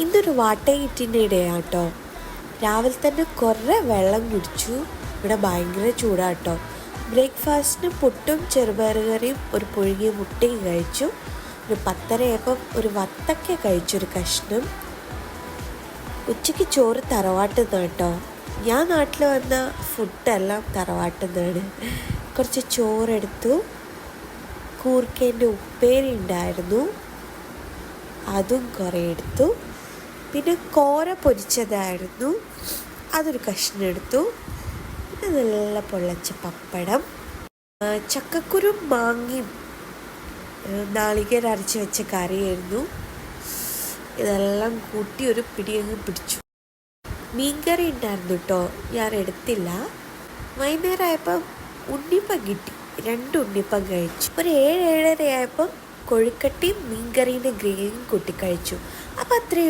ഇന്നൊരു വാട്ടയിട്ടിൻ്റെ ഇടയാട്ടോ. രാവിലെ തന്നെ കുറേ വെള്ളം കുടിച്ചു. ഇവിടെ ഭയങ്കര ചൂടാട്ടോ. ബ്രേക്ക്ഫാസ്റ്റിന് പുട്ടും ചെറുപയർ കറിയും ഒരു പുഴുങ്ങിയ മുട്ടയും കഴിച്ചു. ഒരു 10:30 ഒരു വത്തക്ക കഴിച്ചു, ഒരു കഷ്ണം. ഉച്ചയ്ക്ക് ചോറ് തറവാട്ടിൽ നിന്ന് കേട്ടോ. ഞാൻ നാട്ടിൽ വന്ന ഫുഡെല്ലാം തറവാട്ടിൽ നിന്നാണ്. കുറച്ച് ചോറെടുത്തു. കൂർക്കേൻ്റെ ഉപ്പേരി ഉണ്ടായിരുന്നു, അതും കുറേ എടുത്തു. പിന്നെ കോര പൊരിച്ചതായിരുന്നു, അതൊരു കഷ്ണം എടുത്തു. പിന്നെ നല്ല പൊള്ളച്ച പപ്പടം, ചക്കക്കുരു മാങ്ങയും നാളികേരം അരച്ച് വെച്ച കറിയായിരുന്നു. ഇതെല്ലാം കൂട്ടി ഒരു പിടിയങ്ങ് പിടിച്ചു. മീൻകറി ഉണ്ടായിരുന്നു കേട്ടോ, ഞാൻ എടുത്തില്ല. വൈകുന്നേരം ആയപ്പം ഉണ്ണിപ്പം കിട്ടി, 2 ഉണ്ണിപ്പം കഴിച്ചു. ഒരു 7-7:30 ആയപ്പം കൊഴുക്കട്ടിയും മീൻകറീൻ്റെ ഗ്രേവിയും കൂട്ടി കഴിച്ചു. അപ്പം അത്രയും